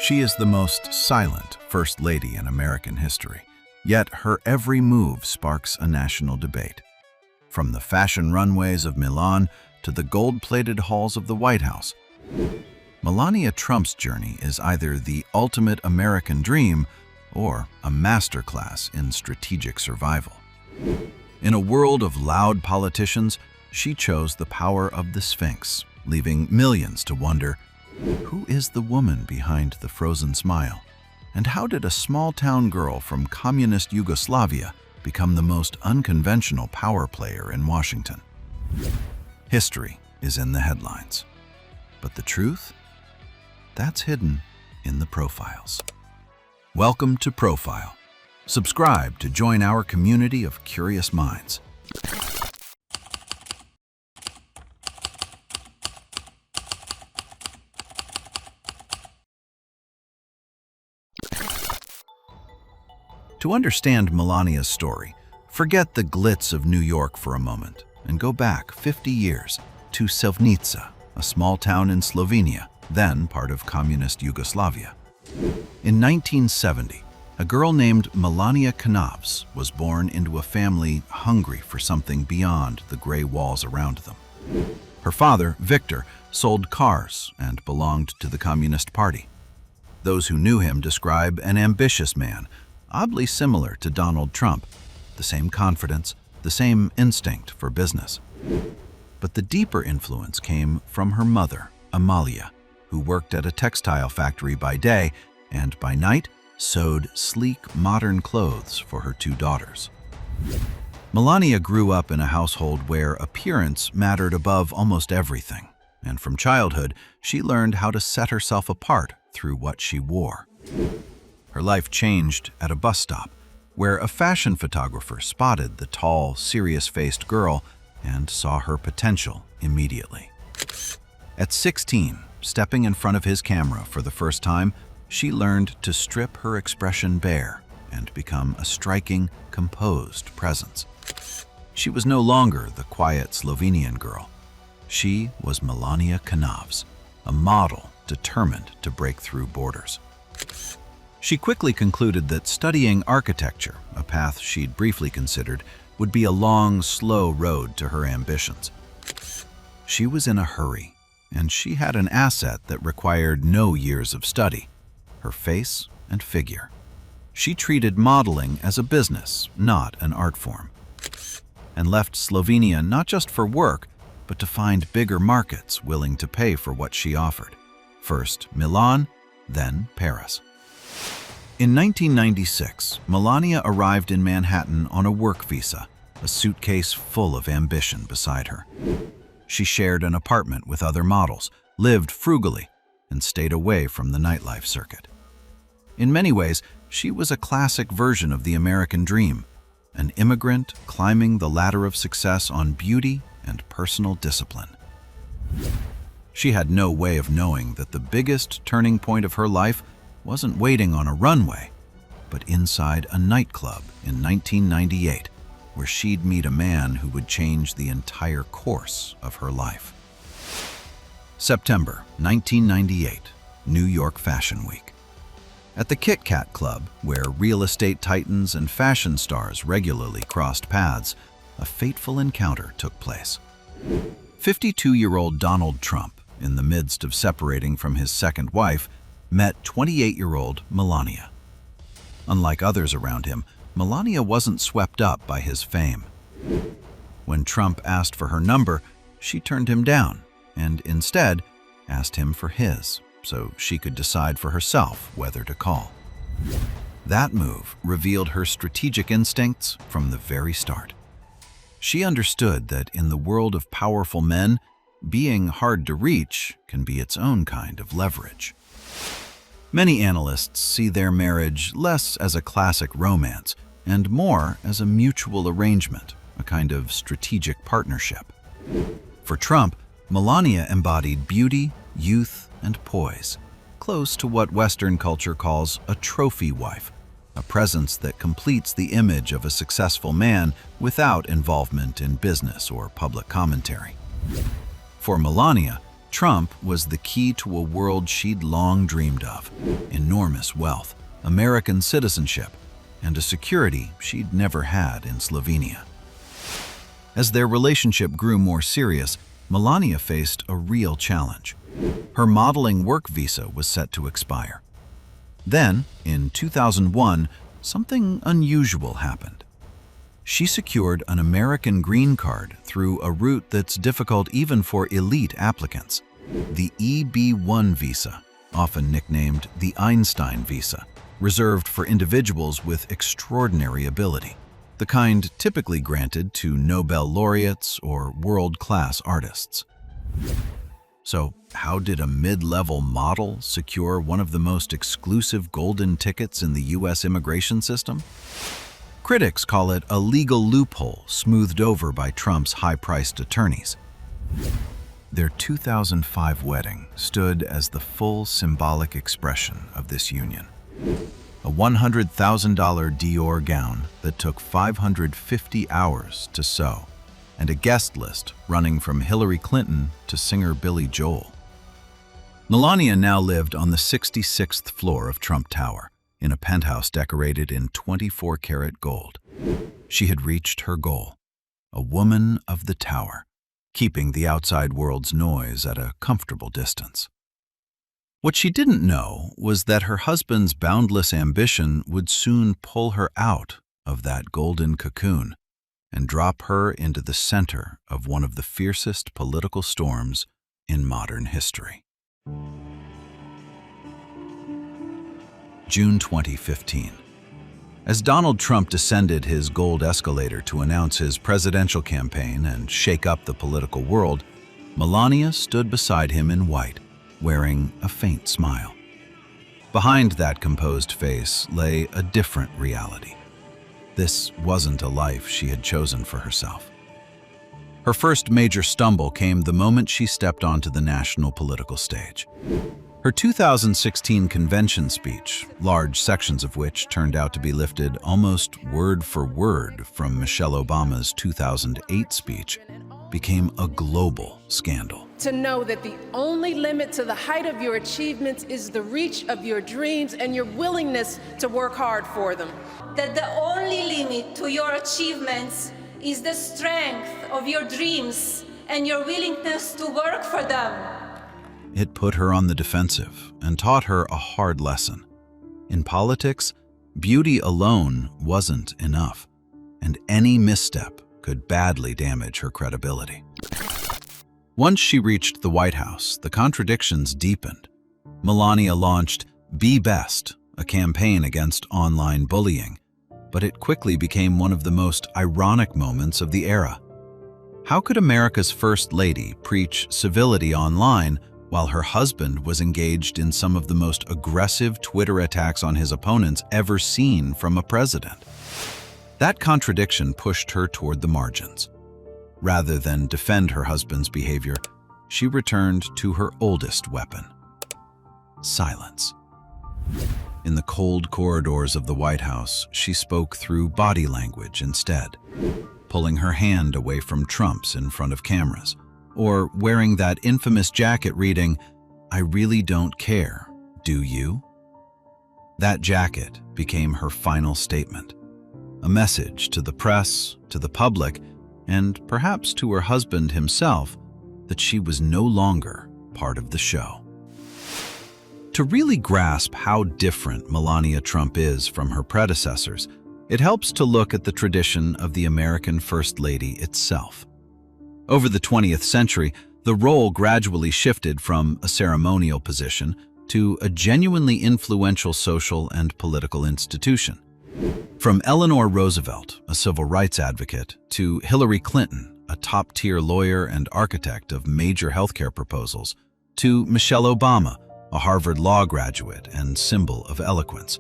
She is the most silent First Lady in American history, yet her every move sparks a national debate. From the fashion runways of Milan to the gold-plated halls of the White House, Melania Trump's journey is either the ultimate American dream or a masterclass in strategic survival. In a world of loud politicians, she chose the power of the Sphinx, leaving millions to wonder, who is the woman behind the frozen smile? And how did a small-town girl from communist Yugoslavia become the most unconventional power player in Washington? History is in the headlines, but the truth? That's hidden in the profiles. Welcome to Profile. Subscribe to join our community of curious minds. To understand Melania's story, forget the glitz of New York for a moment and go back 50 years to Selnica, a small town in Slovenia, then part of communist Yugoslavia. In 1970, a girl named Melania Trump was born into a family hungry for something beyond the gray walls around them. Her father, Victor, sold cars and belonged to the Communist Party. Those who knew him describe an ambitious man, oddly similar to Donald Trump, the same confidence, the same instinct for business. But the deeper influence came from her mother, Amalia, who worked at a textile factory by day and by night sewed sleek, modern clothes for her two daughters. Melania grew up in a household where appearance mattered above almost everything, and from childhood, she learned how to set herself apart through what she wore. Her life changed at a bus stop, where a fashion photographer spotted the tall, serious-faced girl and saw her potential immediately. At 16, stepping in front of his camera for the first time, she learned to strip her expression bare and become a striking, composed presence. She was no longer the quiet Slovenian girl. She was Melania Trump, a model determined to break through borders. She quickly concluded that studying architecture, a path she'd briefly considered, would be a long, slow road to her ambitions. She was in a hurry, and she had an asset that required no years of study: her face and figure. She treated modeling as a business, not an art form, and left Slovenia not just for work, but to find bigger markets willing to pay for what she offered. First Milan, then Paris. In 1996, Melania arrived in Manhattan on a work visa, a suitcase full of ambition beside her. She shared an apartment with other models, lived frugally, and stayed away from the nightlife circuit. In many ways, she was a classic version of the American dream, an immigrant climbing the ladder of success on beauty and personal discipline. She had no way of knowing that the biggest turning point of her life wasn't waiting on a runway, but inside a nightclub in 1998, where she'd meet a man who would change the entire course of her life. September 1998, New York Fashion Week. At the Kit Kat Club, where real estate titans and fashion stars regularly crossed paths, a fateful encounter took place. 52-year-old Donald Trump, in the midst of separating from his second wife, met 28-year-old Melania. Unlike others around him, Melania wasn't swept up by his fame. When Trump asked for her number, she turned him down and instead asked him for his, so she could decide for herself whether to call. That move revealed her strategic instincts from the very start. She understood that in the world of powerful men, being hard to reach can be its own kind of leverage. Many analysts see their marriage less as a classic romance and more as a mutual arrangement, a kind of strategic partnership. For Trump, Melania embodied beauty, youth, and poise, close to what Western culture calls a trophy wife, a presence that completes the image of a successful man without involvement in business or public commentary. For Melania, Trump was the key to a world she'd long dreamed of: enormous wealth, American citizenship, and a security she'd never had in Slovenia. As their relationship grew more serious, Melania faced a real challenge. Her modeling work visa was set to expire. Then, in 2001, something unusual happened. She secured an American green card through a route that's difficult even for elite applicants: the EB-1 visa, often nicknamed the Einstein visa, reserved for individuals with extraordinary ability, the kind typically granted to Nobel laureates or world-class artists. So, how did a mid-level model secure one of the most exclusive golden tickets in the US immigration system? Critics call it a legal loophole smoothed over by Trump's high-priced attorneys. Their 2005 wedding stood as the full symbolic expression of this union. A $100,000 Dior gown that took 550 hours to sew, and a guest list running from Hillary Clinton to singer Billy Joel. Melania now lived on the 66th floor of Trump Tower, in a penthouse decorated in 24-karat gold. She had reached her goal: a woman of the tower, keeping the outside world's noise at a comfortable distance. What she didn't know was that her husband's boundless ambition would soon pull her out of that golden cocoon and drop her into the center of one of the fiercest political storms in modern history. June 2015. As Donald Trump descended his gold escalator to announce his presidential campaign and shake up the political world, Melania stood beside him in white, wearing a faint smile. Behind that composed face lay a different reality. This wasn't a life she had chosen for herself. Her first major stumble came the moment she stepped onto the national political stage. Her 2016 convention speech, large sections of which turned out to be lifted almost word for word from Michelle Obama's 2008 speech, became a global scandal. To know that the only limit to the height of your achievements is the reach of your dreams and your willingness to work hard for them. That the only limit to your achievements is the strength of your dreams and your willingness to work for them. It put her on the defensive and taught her a hard lesson. In politics, beauty alone wasn't enough, and any misstep could badly damage her credibility. Once she reached the White House, the contradictions deepened. Melania launched Be Best, a campaign against online bullying, but it quickly became one of the most ironic moments of the era. How could America's First Lady preach civility online while her husband was engaged in some of the most aggressive Twitter attacks on his opponents ever seen from a president? That contradiction pushed her toward the margins. Rather than defend her husband's behavior, she returned to her oldest weapon: silence. In the cold corridors of the White House, she spoke through body language instead, pulling her hand away from Trump's in front of cameras, or wearing that infamous jacket reading, "I really don't care, do you?" That jacket became her final statement, a message to the press, to the public, and perhaps to her husband himself, that she was no longer part of the show. To really grasp how different Melania Trump is from her predecessors, it helps to look at the tradition of the American First Lady itself. Over the 20th century, the role gradually shifted from a ceremonial position to a genuinely influential social and political institution. From Eleanor Roosevelt, a civil rights advocate, to Hillary Clinton, a top-tier lawyer and architect of major healthcare proposals, to Michelle Obama, a Harvard Law graduate and symbol of eloquence.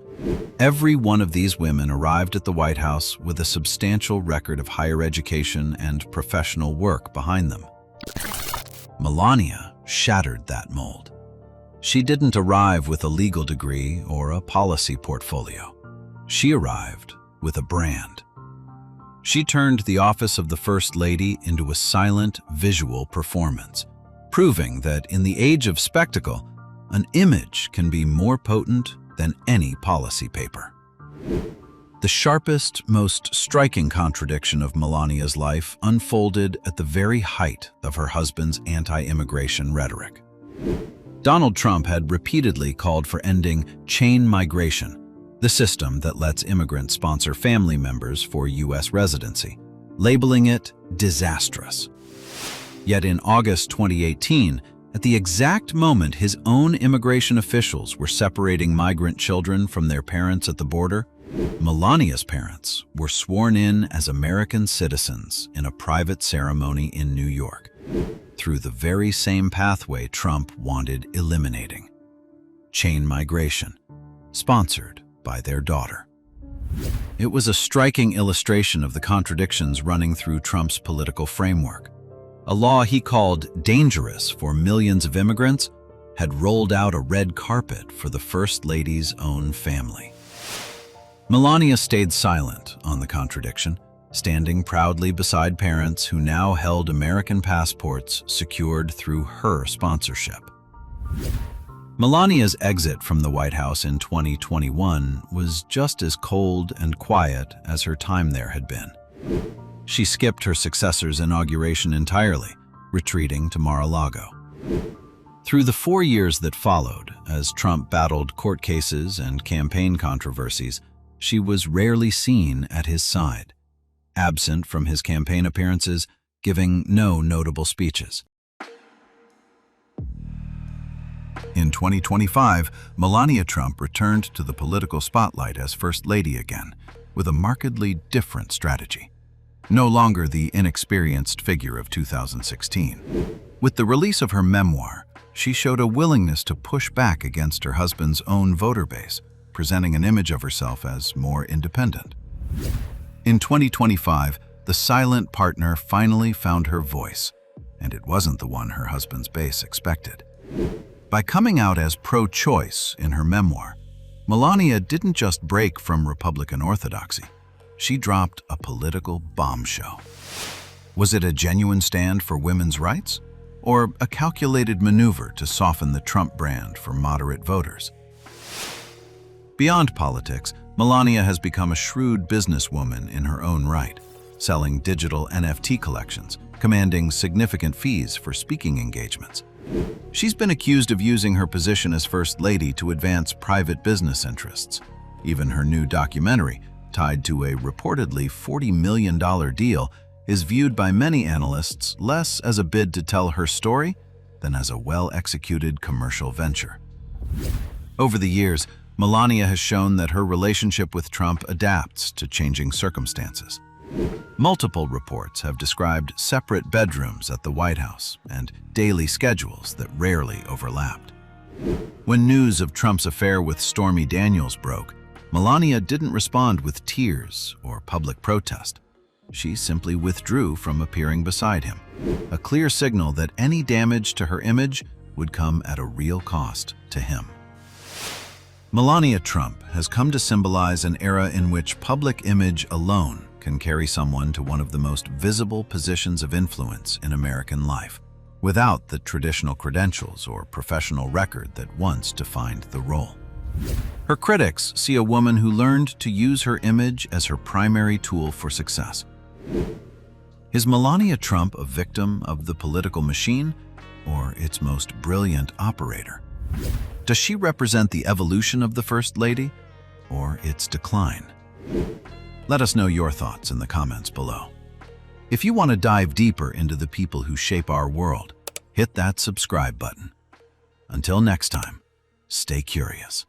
Every one of these women arrived at the White House with a substantial record of higher education and professional work behind them. Melania shattered that mold. She didn't arrive with a legal degree or a policy portfolio. She arrived with a brand. She turned the office of the First Lady into a silent, visual performance, proving that in the age of spectacle, an image can be more potent than any policy paper. The sharpest, most striking contradiction of Melania's life unfolded at the very height of her husband's anti-immigration rhetoric. Donald Trump had repeatedly called for ending chain migration, the system that lets immigrants sponsor family members for U.S. residency, labeling it disastrous. Yet in August 2018, at the exact moment his own immigration officials were separating migrant children from their parents at the border, Melania's parents were sworn in as American citizens in a private ceremony in New York, through the very same pathway Trump wanted eliminating: chain migration, sponsored by their daughter. It was a striking illustration of the contradictions running through Trump's political framework. A law he called dangerous for millions of immigrants had rolled out a red carpet for the First Lady's own family. Melania stayed silent on the contradiction, standing proudly beside parents who now held American passports secured through her sponsorship. Melania's exit from the White House in 2021 was just as cold and quiet as her time there had been. She skipped her successor's inauguration entirely, retreating to Mar-a-Lago. Through the 4 years that followed, as Trump battled court cases and campaign controversies, she was rarely seen at his side, absent from his campaign appearances, giving no notable speeches. In 2025, Melania Trump returned to the political spotlight as First Lady again, with a markedly different strategy. No longer the inexperienced figure of 2016. With the release of her memoir, she showed a willingness to push back against her husband's own voter base, presenting an image of herself as more independent. In 2025, the silent partner finally found her voice, and it wasn't the one her husband's base expected. By coming out as pro-choice in her memoir, Melania didn't just break from Republican orthodoxy. She dropped a political bombshell. Was it a genuine stand for women's rights, or a calculated maneuver to soften the Trump brand for moderate voters? Beyond politics, Melania has become a shrewd businesswoman in her own right, selling digital NFT collections, commanding significant fees for speaking engagements. She's been accused of using her position as First Lady to advance private business interests. Even her new documentary, tied to a reportedly $40 million deal, is viewed by many analysts less as a bid to tell her story than as a well-executed commercial venture. Over the years, Melania has shown that her relationship with Trump adapts to changing circumstances. Multiple reports have described separate bedrooms at the White House and daily schedules that rarely overlapped. When news of Trump's affair with Stormy Daniels broke, Melania didn't respond with tears or public protest. She simply withdrew from appearing beside him, a clear signal that any damage to her image would come at a real cost to him. Melania Trump has come to symbolize an era in which public image alone can carry someone to one of the most visible positions of influence in American life, without the traditional credentials or professional record that once defined the role. Her critics see a woman who learned to use her image as her primary tool for success. Is Melania Trump a victim of the political machine, or its most brilliant operator? Does she represent the evolution of the First Lady, or its decline? Let us know your thoughts in the comments below. If you want to dive deeper into the people who shape our world, hit that subscribe button. Until next time, stay curious.